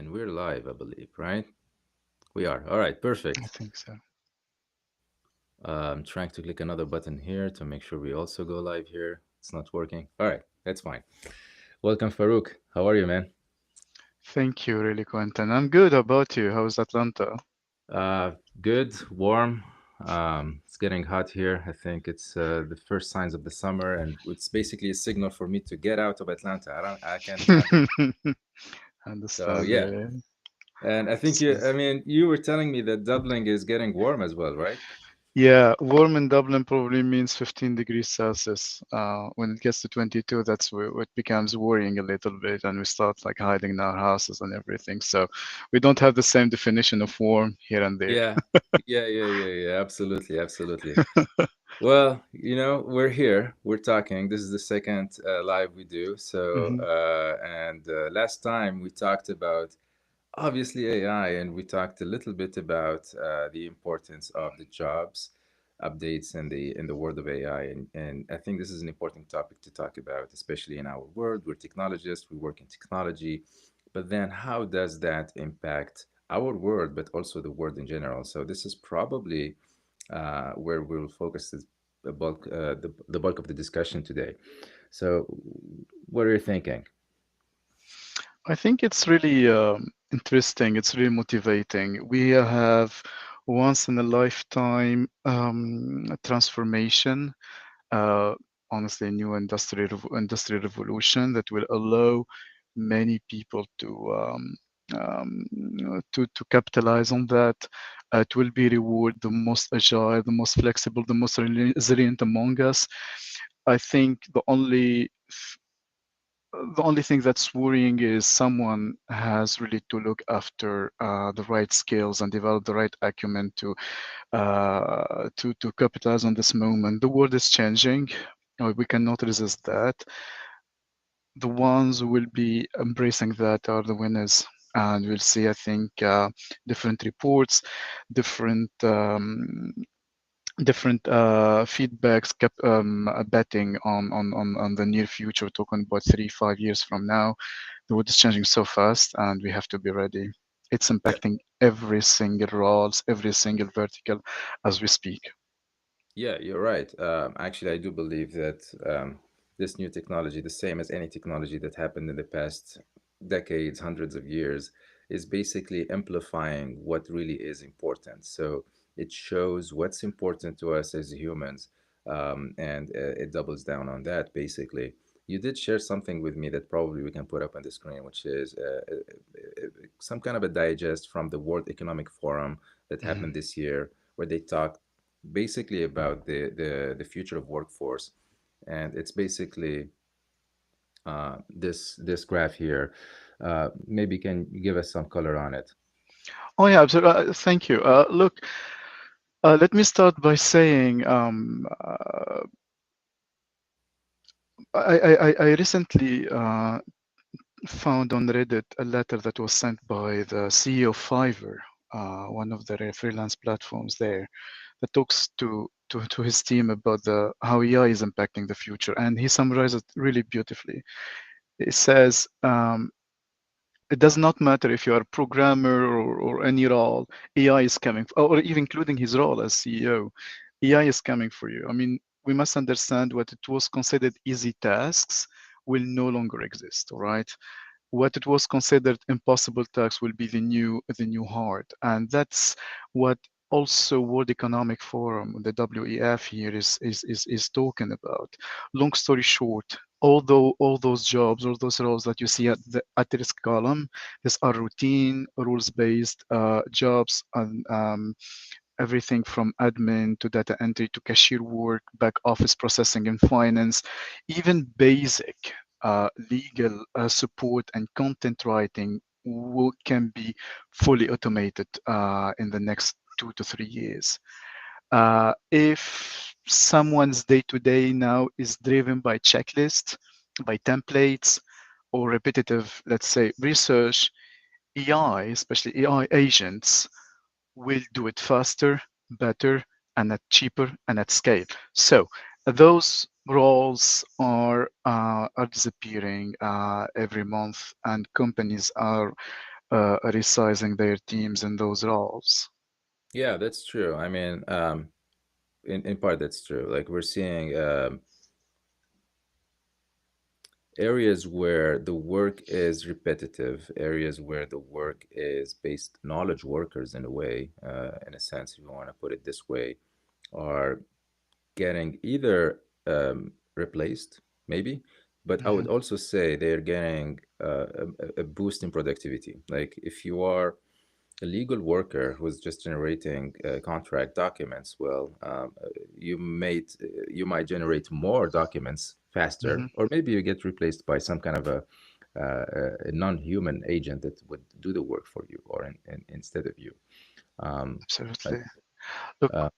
And we're live, I believe, right? We are. All right, I perfect. think so. I'm trying to click another button here to make sure we also go live here. It's not working. All right, that's fine. Welcome, Farouk. How are you, man? Thank you, really, Quentin. I'm good. How about you? How's Atlanta? Good, warm. It's getting hot here. I think it's the first signs of the summer, and it's basically a signal for me to get out of Atlanta. I can't handle it. So Understand, yeah, really. and I think So, you were telling me that Dublin is getting warm as well, right? yeah, warm in Dublin probably means 15 degrees Celsius. When it gets to 22, that's where it becomes worrying a little bit, and we start like hiding in our houses and everything. So we don't have the same definition of warm here and there. Yeah, yeah. Absolutely, absolutely. Well, we're here, we're talking. This is the second live we do. So, Hmm. and last time we talked about obviously AI, and we talked a little bit about the importance of the jobs updates in the world of AI. And I think this is an important topic to talk about, especially in our world. We're technologists, we work in technology, but then how does that impact our world, but also the world in general? So this is probably where we'll focus the bulk of the discussion today. So, what are you thinking? I think it's really interesting. It's really motivating. We have once in a lifetime transformation, uh, honestly, a new industrial revolution that will allow many people to capitalize on that. It will be reward the most agile, the most flexible, the most resilient among us. I think the only thing that's worrying is someone has really to look after the right skills and develop the right acumen to capitalize on this moment. The world is changing. We cannot resist that. The ones who will be embracing that are the winners. And we'll see, I think, different reports, different feedbacks kept betting on the near future, talking about 3 5 years from now. The world is changing so fast and we have to be ready. It's Yeah, impacting every single roles, every single vertical as we speak. yeah, you're right. Actually, I do believe that this new technology, the same as any technology that happened in the past decades, hundreds of years, is basically amplifying what really is important. So it shows what's important to us as humans, and it doubles down on that, basically. You did share something with me that probably we can put up on the screen, which is some kind of a digest from the World Economic Forum that Mhm. happened this year, where they talked basically about the future of workforce, and it's basically this graph here. Maybe can you give us some color on it? Oh yeah, absolutely. Thank you. Look, let me start by saying I recently found on Reddit a letter that was sent by the CEO of Fiverr, one of the freelance platforms there, that talks to his team about the how AI is impacting the future, and he summarized it really beautifully. He says it does not matter if you are a programmer or any role, AI is coming, or even including his role as CEO, AI is coming for you. I mean, we must understand what it was considered easy tasks will no longer exist, all right? What it was considered impossible tax will be the new hard, and that's what also World Economic Forum, the WEF here is talking about. Long story short, although all those jobs, all those roles that you see at the risk column, these are routine, rules-based jobs, and everything from admin to data entry to cashier work, back office processing and finance, even basic legal support and content writing can be fully automated in the next 2 to 3 years. If someone's day to day now is driven by checklists, by templates, or repetitive, let's say, research, AI, especially AI agents, will do it faster, better, and at cheaper and at scale. So those roles are disappearing every month, and companies are resizing their teams in those roles. Yeah, that's true. I mean, in part that's true. Like we're seeing areas where the work is repetitive, areas where the work is based knowledge workers in a way, in a sense, if you want to put it this way, are getting either replaced, maybe, but I would Mhm, also say they're getting a boost in productivity. Like if you are a legal worker who's just generating contract documents, well, you might generate more documents faster, mhm, or maybe you get replaced by some kind of a non-human agent that would do the work for you, or instead of you. Like, absolutely. Look, uh,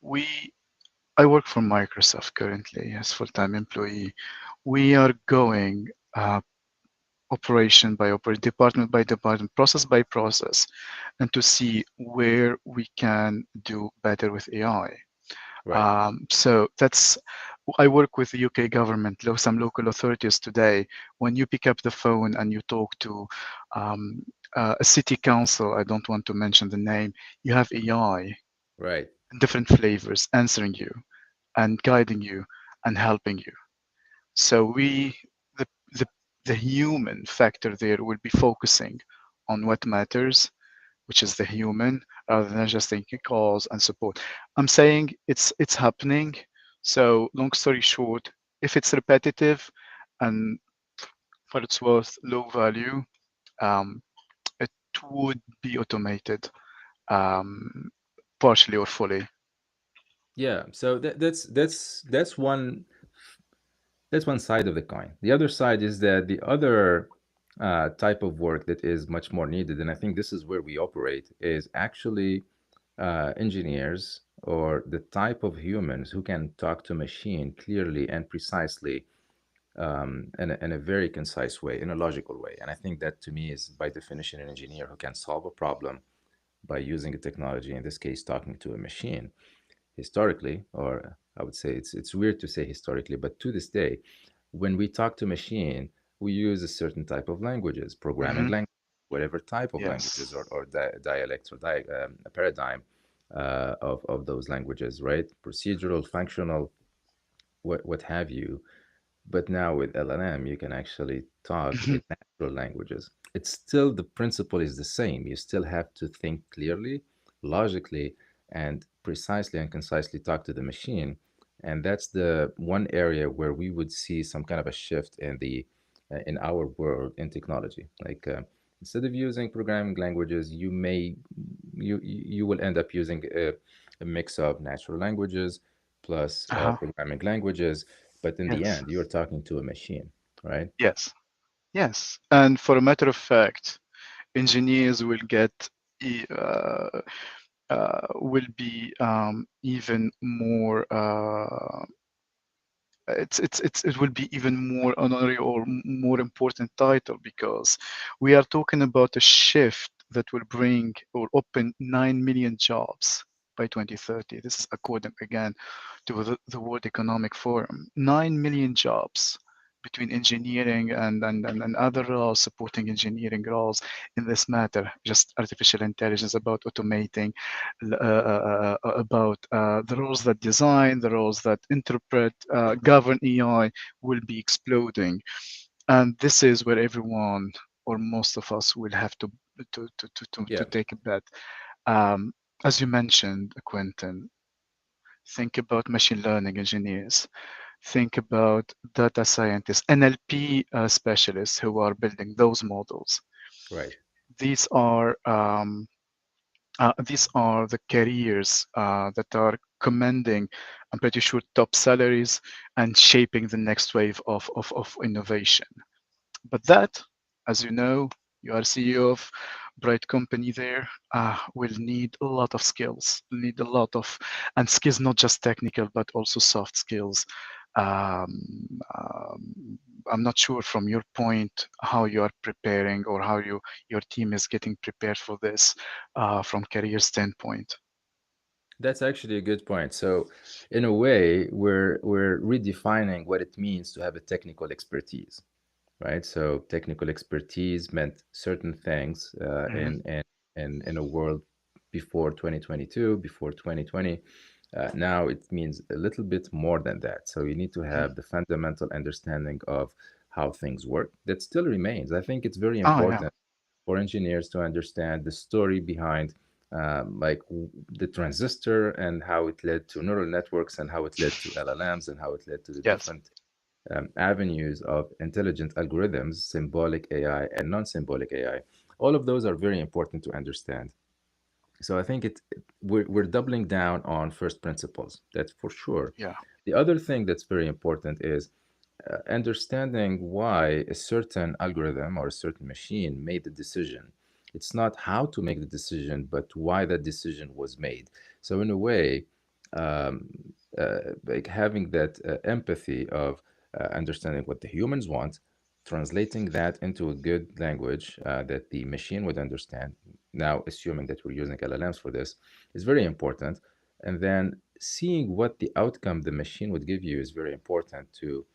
we I work for Microsoft currently as full-time employee. We are going operation by operation, department by department, process by process, and to see where we can do better with AI. right, So that's I work with the UK government, some local authorities today. When you pick up the phone and you talk to um, a city council, I don't want to mention the name, you have AI right. in different flavors answering you and guiding you and helping you. So the, the, the human factor there will be focusing on what matters, which is the human, rather than just taking calls and support. I'm saying it's happening. So long story short, if it's repetitive and for its worth low value, um, it would be automated um, partially or fully. Yeah, so that's one side of the coin. The other side is that the other type of work that is much more needed, and I think this is where we operate, is actually engineers or the type of humans who can talk to machine clearly and precisely, in a very concise way, in a logical way. And I think that to me is by definition an engineer who can solve a problem by using a technology, in this case, talking to a machine. Historically, or I would say it's weird to say historically, but to this day, when we talk to machine, we use a certain type of languages, programming Hmm. language, whatever type of languages, Yes. or dialects, or a paradigm of those languages, right? Procedural, functional, what have you. But now with LLM, you can actually talk in natural languages. It's still, the principle is the same. You still have to think clearly, logically, and precisely and concisely talk to the machine. And that's the one area where we would see some kind of a shift in the in our world in technology. Like instead of using programming languages, you will end up using a mix of natural languages plus Uh-huh. programming languages, but in the Yes. end, you're talking to a machine, right? Yes. Yes. And for a matter of fact, engineers will get e- uh, will be even more it will be even more honorary or more important title because we are talking about a shift that will bring or open 9 million jobs by 2030. This is according again to the World Economic Forum. 9 million jobs between engineering and other roles, supporting engineering roles in this matter, just artificial intelligence, about automating, about the roles that design, the roles that interpret, govern AI will be exploding. And this is where everyone or most of us will have to Yeah, take a bet. Um, as you mentioned, Quentin, think about machine learning engineers, think about data scientists, NLP specialists who are building those models. right. These are these are the careers that are commanding, I'm pretty sure, top salaries and shaping the next wave of innovation. But that, as you know, you are CEO of bright company there, will need a lot of skills, need a lot of, and skills not just technical, but also soft skills. Um, um, I'm not sure from your point how you are preparing or how your team is getting prepared for this from career standpoint. That's actually a good point. So, in a way, we're redefining what it means to have a technical expertise. right? So technical expertise meant certain things Hmm. in a world before 2022, before 2020. Now it means a little bit more than that. So you need to Hmm. have the fundamental understanding of how things work. That still remains. I think it's very Oh yeah. important for engineers to understand the story behind the transistor and how it led to neural networks and how it led to LLMs and how it led to the Yes. different avenues of intelligent algorithms, symbolic AI and non-symbolic AI. All of those are very important to understand. So I think we're doubling down on first principles. That's for sure. Yeah. The other thing that's very important is understanding why a certain algorithm or a certain machine made the decision. It's not how to make the decision, but why that decision was made. So in a way, um, like having that empathy of understanding what the humans want, translating that into a good language that the machine would understand. Now, assuming that we're using LLMs for this, is very important. And then seeing what the outcome the machine would give you is very important to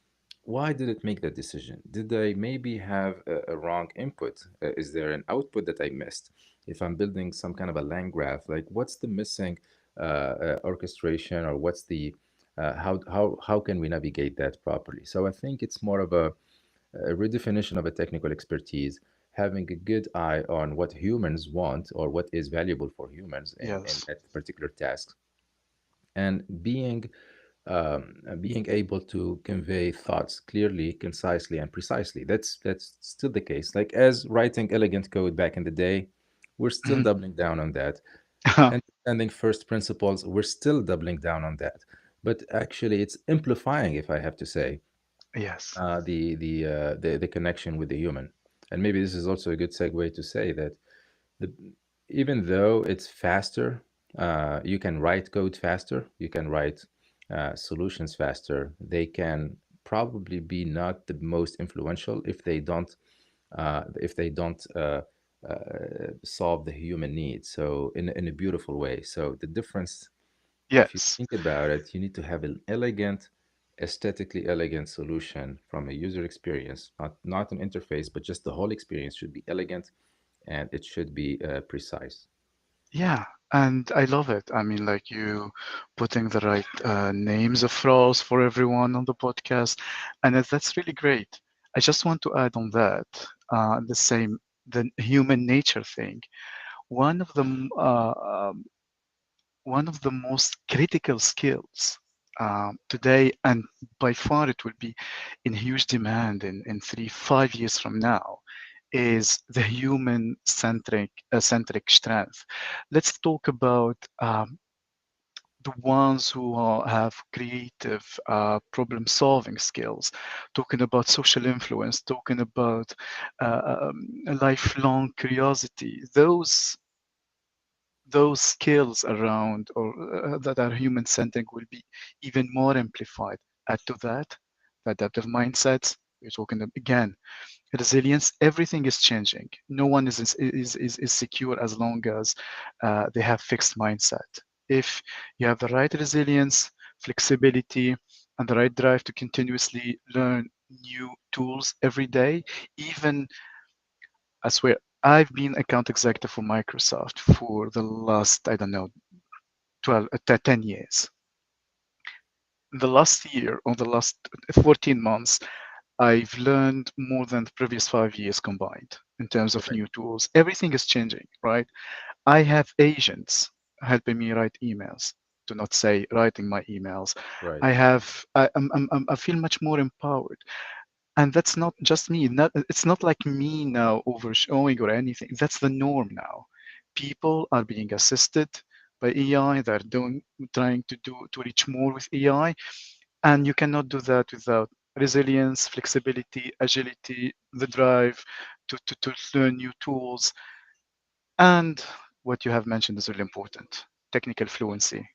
why did it make that decision? Did I maybe have a wrong input? Is there an output that I missed? If I'm building some kind of a land graph, like what's the missing orchestration or what's the how can we navigate that properly? So I think it's more of a redefinition of a technical expertise, having a good eye on what humans want or what is valuable for humans in Yes. at particular tasks, and being able to convey thoughts clearly, concisely, and precisely. That's still the case. Like as writing elegant code back in the day, we're still Mhm. doubling down on that. Understanding first principles, we're still doubling down on that. But actually, it's amplifying, if I have to say, Yes. the connection with the human. And maybe this is also a good segue to say that the, even though it's faster, you can write code faster, you can write solutions faster. They can probably be not the most influential if they don't solve the human needs. So in a beautiful way. So the difference, if you Yes. think about it, you need to have an elegant, aesthetically elegant solution from a user experience, not an interface, but just the whole experience should be elegant and it should be precise. Yeah, and I love it. I mean, like you putting the right names of roles for everyone on the podcast, and that's really great. I just want to add on that the human nature thing. One of the one of the most critical skills today, and by far it will be in huge demand in 3, 5 years from now, is the human centric strength. Let's talk about the ones who have creative problem solving skills, talking about social influence, talking about a lifelong curiosity. Those skills around or that are human centric will be even more amplified. Add to that the adaptive mindsets. We're talking again resilience. Everything is changing. No one is secure as long as they have fixed mindset. If you have the right resilience, flexibility, and the right drive to continuously learn new tools every day, even, I swear, I've been account executive for Microsoft for the last, I don't know, 10 years. The last year or the last 14 months, I've learned more than the previous 5 years combined in terms of Right, new tools. Everything is changing, right? I have agents helping me write emails. Do not say writing my emails. right, I feel much more empowered. And that's not just me. It's not like me now overshowing or anything. That's the norm now. People are being assisted by AI. They're trying to reach more with AI, and you cannot do that without resilience, flexibility, agility, the drive to learn new tools. And what you have mentioned is really important: technical fluency,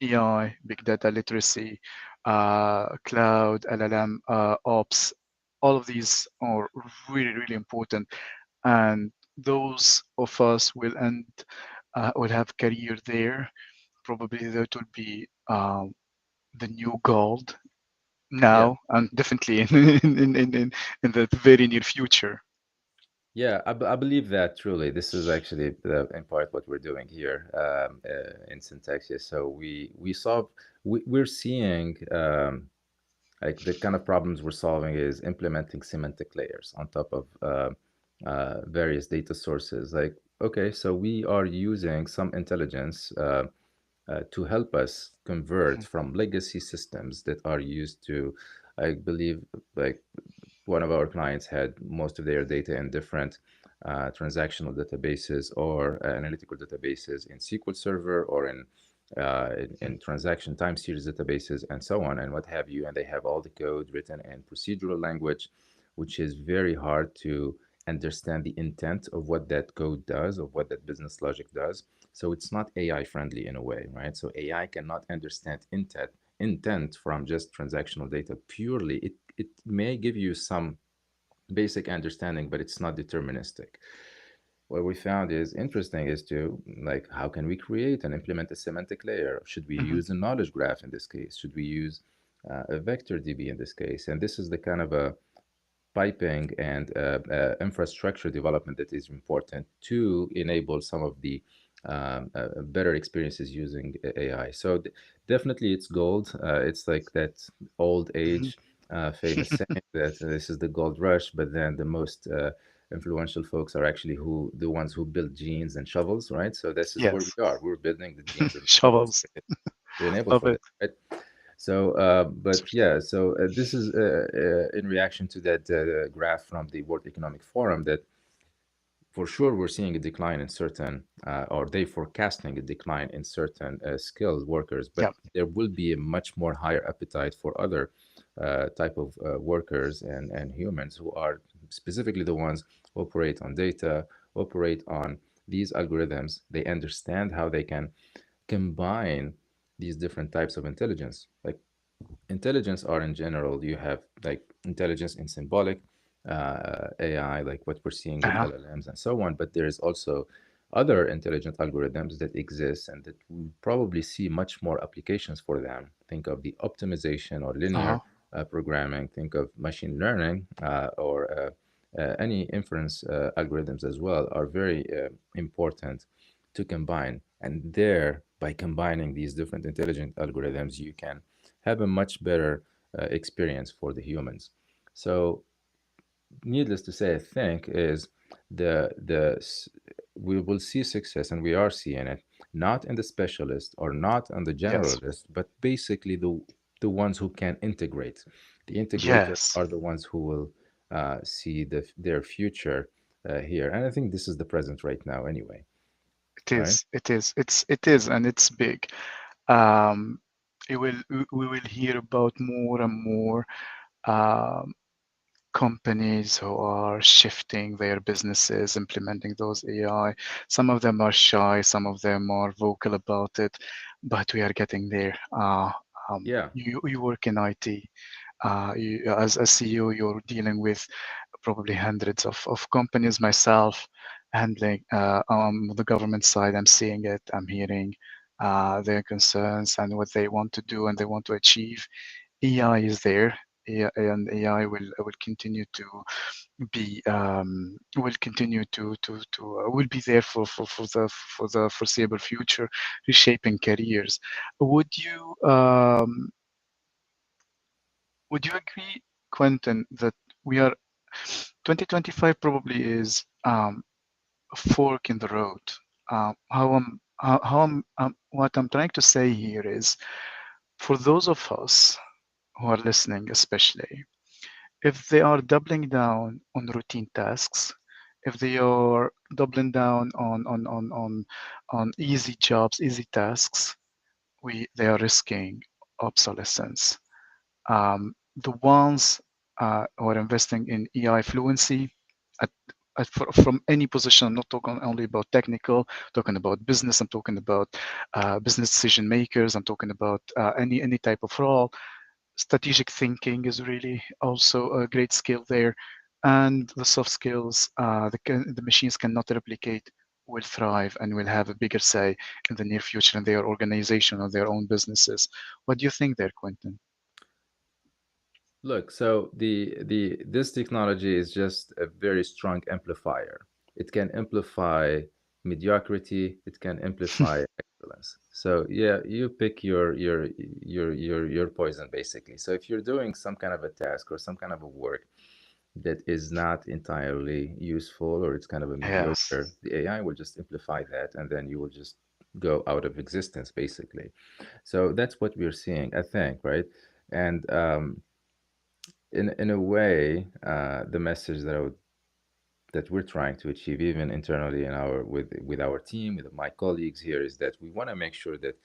AI, big data literacy, cloud, LLM, ops. All of these are really, really important. And those of us will have career there. Probably that would be the new gold, Yeah. now and definitely in the very near future. Yeah, I believe that truly. This is actually in part what we're doing here in Syntaxia. So we're seeing like the kind of problems we're solving is implementing semantic layers on top of various data sources. Like, okay, so we are using some intelligence to help us convert Mhm. from legacy systems that are used to, I believe, like one of our clients had most of their data in different transactional databases or analytical databases in SQL Server or in transaction time series databases and so on and what have you. And they have all the code written in procedural language, which is very hard to understand the intent of what that code does, of what that business logic does. So it's not AI friendly in a way, right? So AI cannot understand intent from just transactional data purely. It may give you some basic understanding, but it's not deterministic. What we found is interesting is to like how can we create and implement a semantic layer? Should we Mhm. use a knowledge graph in this case? Should we use a vector DB in this case? And this is the kind of a piping and infrastructure development that is important to enable some of the better experiences using AI. So definitely it's gold. It's like that old Mhm. age famous saying that this is the gold rush, but then the most influential folks are actually who the ones who build jeans and shovels, right? So this is where Yes. we are. We're building the jeans and the shovels Shovels. to enable Love for it. that, right? So, but yeah, so this is in reaction to that graph from the World Economic Forum that for sure we're seeing a decline in certain, or they forecasting a decline in certain skilled workers, but Yeah. there will be a much more higher appetite for other type of workers and humans who are specifically the ones who operate on data, operate on these algorithms. They understand how they can combine these different types of intelligence. Like intelligence are in general, you have like intelligence in symbolic AI, like what we're seeing with Uh-huh. LLMs and so on. But there is also other intelligent algorithms that exist and that we probably see much more applications for them. Think of the optimization or Uh-huh. linear programming. Think of machine learning or any inference algorithms as well are very important to combine. And there, by combining these different intelligent algorithms, you can have a much better experience for the humans. So, needless to say, I think is the we will see success, and we are seeing it, not in the specialist or not on the Yes. generalist, but basically the ones who can integrate. The integrators Yes. are the ones who will see their future here, and I think this is the present right now, anyway. It Right? is. It is. It is, and it's big. Um, we will hear about more and more um, companies who are shifting their businesses, implementing those AI. Some of them are shy, some of them are vocal about it, but we are getting there. Yeah. You work in IT. As a CEO, you're dealing with probably hundreds of companies. Myself, handling the government side, I'm seeing it, I'm hearing their concerns and what they want to do and they want to achieve. AI is there. AI, and AI will continue to be will continue to will be there for the foreseeable future, reshaping careers. Would you would you agree, Quentin, that we are 2025 probably is a fork in the road? What I'm trying to say here is, for those of us who are listening, especially, if they are doubling down on routine tasks, if they are doubling down on easy jobs, easy tasks, we they are risking obsolescence. The ones who are investing in AI fluency from any position, I'm not talking only about technical, talking about business, I'm talking about business decision makers, I'm talking about any type of role. Strategic thinking is really also a great skill there. And the soft skills the machines cannot replicate will thrive and will have a bigger say in the near future in their organization or their own businesses. What do you think there, Quentin? Look, so the this technology is just a very strong amplifier. It can amplify mediocrity, it can amplify excellence. So yeah, you pick your poison basically. So if you're doing some kind of a task or some kind of a work that is not entirely useful or it's kind of a Yes, mediocre, the AI will just amplify that and then you will just go out of existence basically. So that's what we're seeing, I think, right? And in a way, the message that that we're trying to achieve, even internally in our with our team, with my colleagues here, is that we want to make sure that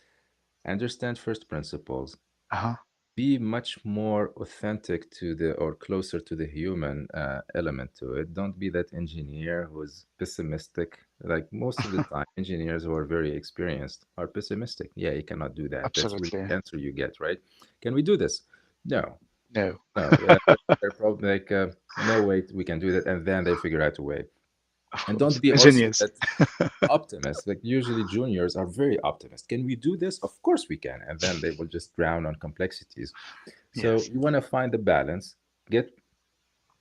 understand first principles, uh-huh. be much more authentic to the or closer to the human element to it. Don't be that engineer who's pessimistic. Like most of the time, engineers who are very experienced are pessimistic. Yeah, you cannot do that. That's really Absolutely. the answer you get, right? Can we do this? No, No, no, they're probably like, no way we can do that, and then they figure out a way. of And don't course. be also Genius. that optimist. Like usually juniors are very optimist. Can we do this? Of course we can, and then they will just drown on complexities. So Yes. you want to find the balance. Get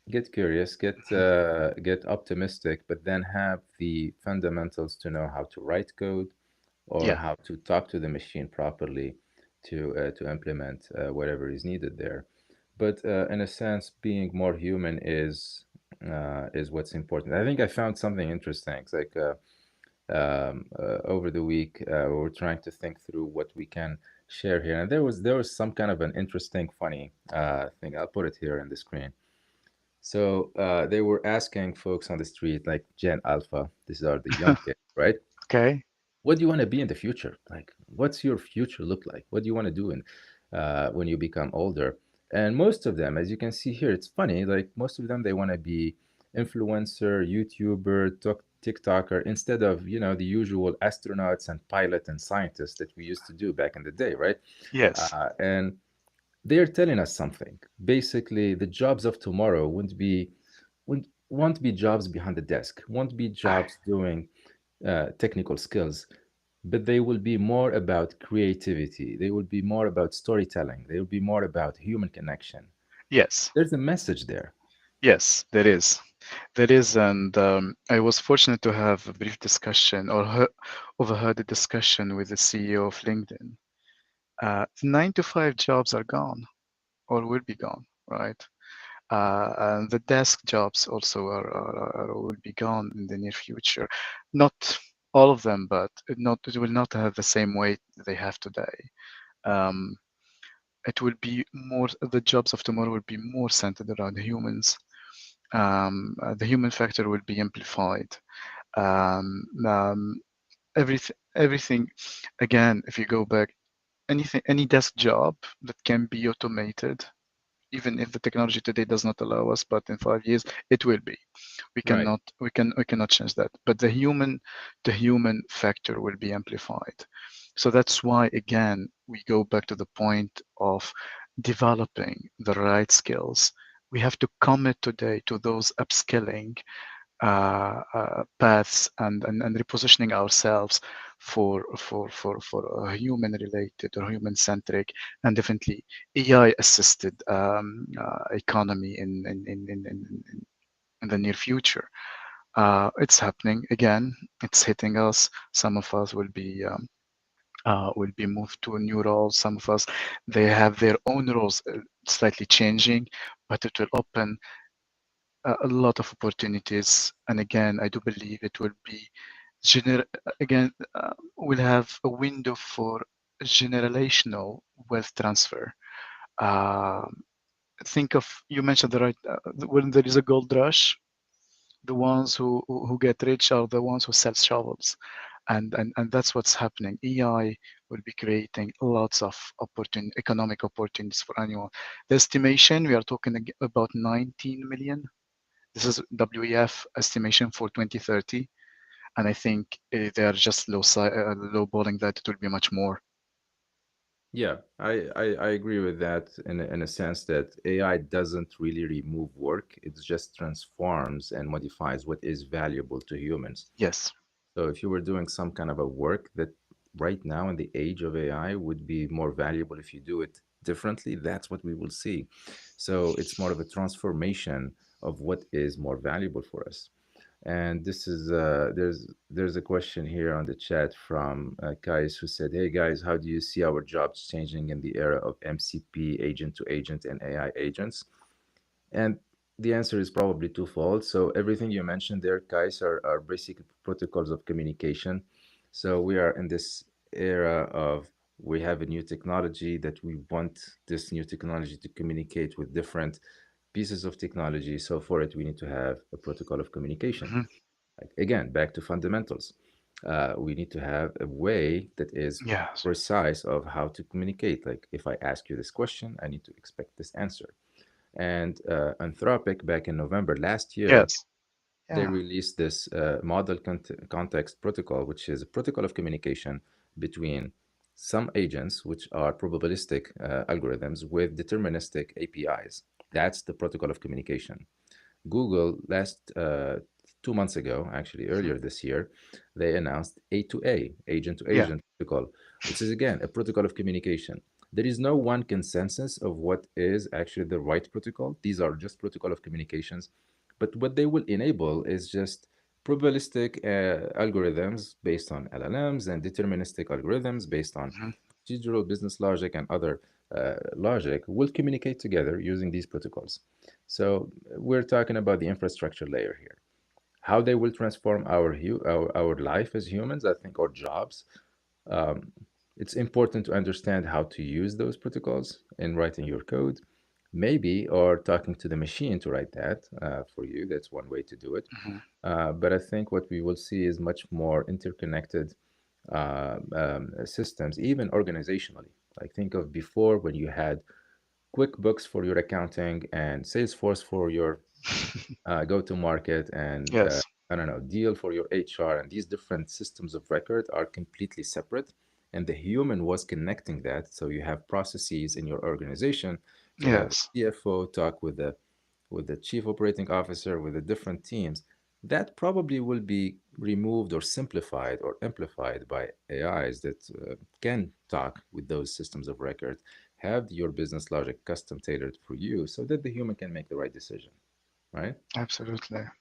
get curious, Mhm. get optimistic, but then have the fundamentals to know how to write code or Yeah. how to talk to the machine properly to implement whatever is needed there. But in a sense, being more human is what's important. I think I found something interesting. It's like over the week, we were trying to think through what we can share here, and there was some kind of an interesting, funny thing. I'll put it here on the screen. So they were asking folks on the street, like Gen Alpha, these are the young kids, right? Okay. What do you want to be in the future? Like, what's your future look like? What do you want to do in when you become older? And most of them, as you can see here, it's funny. Like most of them, they want to be influencer, YouTuber, TikToker, instead of the usual astronauts and pilot and scientists that we used to do back in the day, right? Yes. And they're telling us something. Basically, the jobs of tomorrow won't be jobs behind the desk, won't be Ah, jobs doing technical skills, but they will be more about creativity. They will be more about storytelling. They will be more about human connection. yes. There's a message there. Yes, there is. There is, and I was fortunate to have a brief discussion or overheard a discussion with the CEO of LinkedIn. The 9 to 5 jobs are gone or will be gone, right? And the desk jobs also will be gone in the near future. Not all of them, but it will not have the same weight they have today. Um, it will be more, the jobs of tomorrow will be more centered around humans. The human factor will be amplified. Um, um, everything, again, if you go back, any desk job that can be automated, even if the technology today does not allow us, but in 5 years it will be. Right. We cannot change that. But the human factor will be amplified. So that's why again we go back to the point of developing the right skills. We have to commit today to those upskilling paths and repositioning ourselves for a human related or human centric and definitely AI assisted economy in the near future. It's happening again. It's hitting us. Some of us will be moved to new roles. Some of us they have their own roles slightly changing, but it will open a lot of opportunities. And again, I do believe it will be gener again we'll have a window for generational wealth transfer. Um, think of you mentioned the right when there is a gold rush, the ones who get rich are the ones who sell shovels, and that's what's happening. AI will be creating lots of economic opportunities for anyone. The estimation we are talking about 19 million. This is WEF estimation for 2030, and I think they are just lowballing that it will be much more. Yeah, I agree with that in a sense that AI doesn't really remove work. It just transforms and modifies what is valuable to humans. Yes. So if you were doing some kind of a work that right now in the age of AI would be more valuable if you do it differently, that's what we will see. So it's more of a transformation of what is more valuable for us. And this is there's a question here on the chat from Kais, who said, "Hey guys, how do you see our jobs changing in the era of MCP, agent to agent, and AI agents?" And the answer is probably twofold. So everything you mentioned there, Kais, are basic protocols of communication. So we are in this era of we have a new technology that we want this new technology to communicate with different pieces of technology. So for it, we need to have a protocol of communication. Mhm. Like, again, back to fundamentals. We need to have a way that is Yes. precise of how to communicate. Like if I ask you this question, I need to expect this answer. And Anthropic, back in November last year, Yes. they Yeah. released this model context protocol, which is a protocol of communication between some agents, which are probabilistic algorithms, with deterministic APIs. That's the protocol of communication. Google last 2 months ago, actually Mhm. earlier this year, they announced A2A, agent to Yeah. agent protocol, which is again a protocol of communication. There is no one consensus of what is actually the right protocol. These are just protocol of communications, but what they will enable is just probabilistic algorithms based on LLMs and deterministic algorithms based on Mhm. procedural business logic and other logic will communicate together using these protocols. So we're talking about the infrastructure layer here. How they will transform our life as humans, I think, or jobs. Um, it's important to understand how to use those protocols in writing your code, maybe, or talking to the machine to write that for you. That's one way to do it. Mhm. But I think what we will see is much more interconnected systems, even organizationally. Like think of before when you had QuickBooks for your accounting and Salesforce for your go-to-market and Yes. I don't know, deal for your HR, and these different systems of record are completely separate. And the human was connecting that. So you have processes in your organization to have Yes. CFO talk with the chief operating officer, with the different teams. That probably will be removed or simplified or amplified by AIs that can talk with those systems of record, have your business logic custom tailored for you so that the human can make the right decision, right? Absolutely. All right.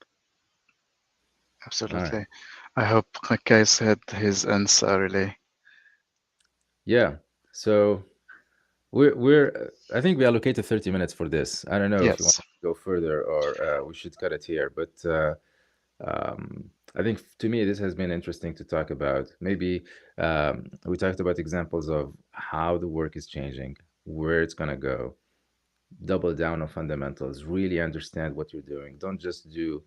Absolutely. I hope Kais had his answer really. Yeah. So we're I think we allocated 30 minutes for this. I don't know if you want Yes. to go further or we should cut it here, but I think to me this has been interesting to talk about. Maybe we talked about examples of how the work is changing, where it's gonna go, double down on fundamentals, really understand what you're doing. Don't just do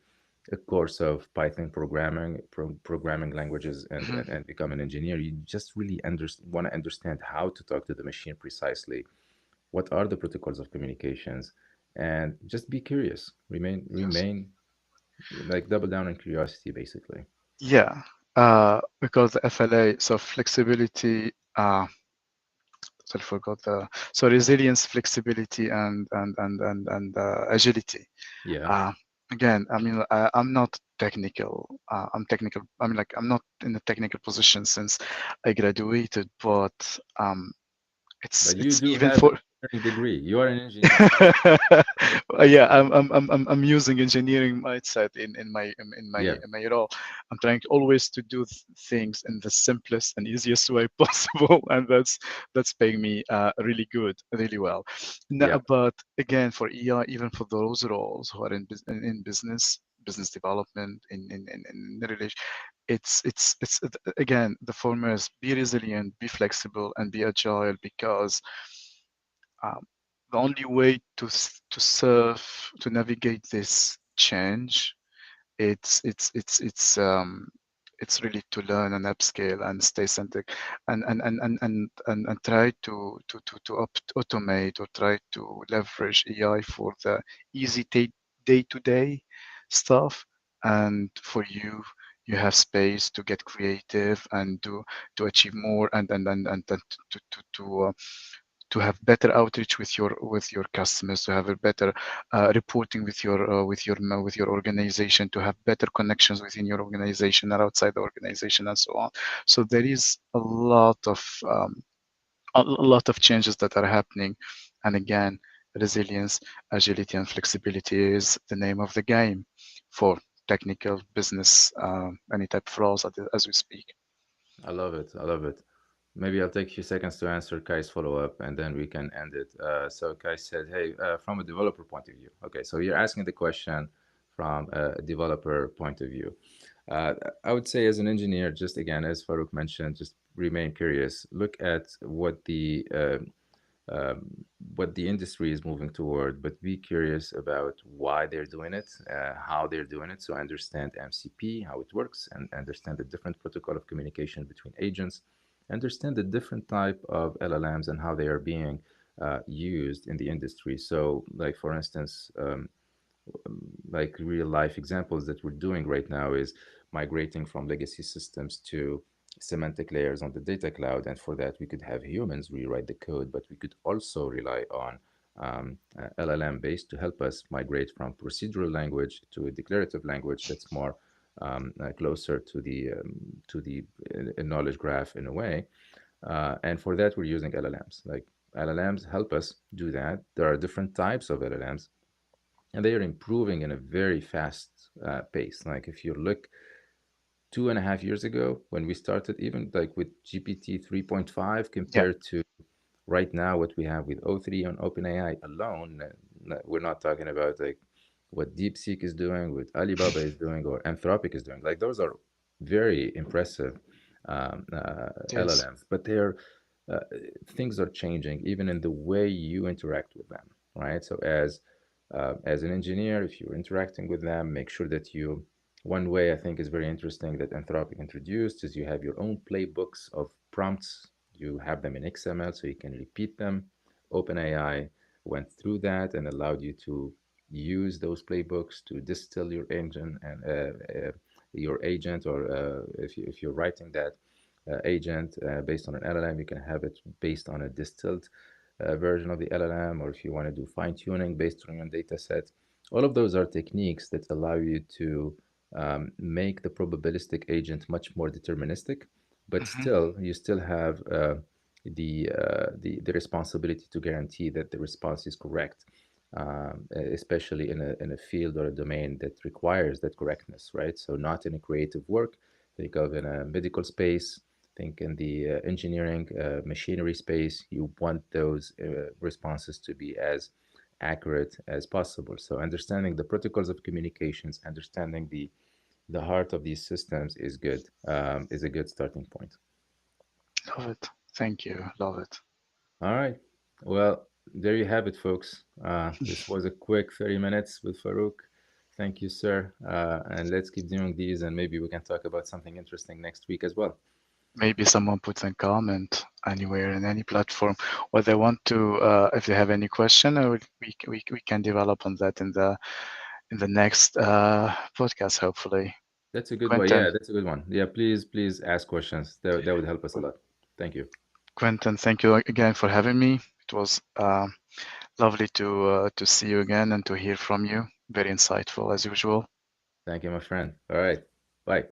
a course of Python programming languages Mhm. and become an engineer. You just really want to understand how to talk to the machine precisely. What are the protocols of communications? And just be curious. Yes. Remain like double down on curiosity, basically. Yeah. Because the FLA, so flexibility, I forgot the so resilience, flexibility, and agility. Yeah. Uh, Again, I mean, I'm not technical. I'm technical. I mean, like, I'm not in a technical position since I graduated, but But you it's do even have an for engineering degree. You are an engineer. yeah, I'm using engineering mindset Yeah. in my role. I'm trying always to do things in the simplest and easiest way possible, and that's paying me really good, really well. Yeah. But again, for EI, even for those roles who are in business development, in the relation, it's again, the former is be resilient, be flexible, and be agile, because um, the only way to serve, to navigate this change, it's really to learn and upscale and stay centric, and try to automate, or try to leverage AI for the easy day-to-day stuff. And for you, you have space to get creative and to achieve more, and to have better outreach with your customers, to have a better reporting with your organization, to have better connections within your organization and outside the organization, and so on. So there is a lot of a lot of changes that are happening. And again, resilience, agility, and flexibility is the name of the game for technical business, any type of roles as we speak. I love it. I love it. Maybe I'll take a few seconds to answer Kai's follow-up and then we can end it. So Kai said, hey, from a developer point of view. Okay, so you're asking the question from a developer point of view. Uh, I would say as an engineer, just again, as Farouk mentioned, just remain curious. Look at um, what the industry is moving toward, but be curious about why they're doing it, how they're doing it. So understand MCP, how it works, and understand the different protocol of communication between agents. Understand the different type of LLMs and how they are being used in the industry. So, like for instance, like real life examples that we're doing right now is migrating from legacy systems to semantic layers on the data cloud. And for that, we could have humans rewrite the code, but we could also rely on LLM based to help us migrate from procedural language to a declarative language that's more closer to the knowledge graph in a way. And for that, we're using LLMs. Like LLMs help us do that. There are different types of LLMs and they are improving in a very fast pace. Like if you look 2.5 years ago when we started, even like with GPT 3.5 Yeah, compared to right now what we have with O3 on OpenAI alone, we're not talking about like what DeepSeek is doing, what Alibaba is doing, or Anthropic is doing. Like those are very impressive it is. LLMs, but they're uh, things are changing even in the way you interact with them, right? So as an engineer, if you're interacting with them, make sure that you one way I think is very interesting that Anthropic introduced is you have your own playbooks of prompts. You have them in XML so you can repeat them. OpenAI went through that and allowed you to use those playbooks to distill your engine and your agent, or if you're writing that agent based on an LLM, you can have it based on a distilled version of the LLM, or if you want to do fine tuning based on your data set. All of those are techniques that allow you to make the probabilistic agent much more deterministic, but Hmm. still, you still have the responsibility to guarantee that the response is correct, especially in a field or a domain that requires that correctness, right? So not in a creative work, think of in a medical space, think in the engineering machinery space, you want those responses to be as accurate as possible. So understanding the protocols of communications, understanding the heart of these systems is a good starting point. Love it. Thank you. Love it. All right. Well, there you have it, folks. This was a quick 30 minutes with Farouk. Thank you, sir. And let's keep doing these, and maybe we can talk about something interesting next week as well. Maybe someone puts a comment anywhere in any platform, or they want to, if they have any question, we can develop on that in the next podcast, hopefully. That's a good one. Quentin, Yeah, that's a good one. Yeah, please ask questions. That would help us a lot. Thank you. Quentin, thank you again for having me. It was lovely to see you again and to hear from you. Very insightful as usual. Thank you, my friend. All right. Bye.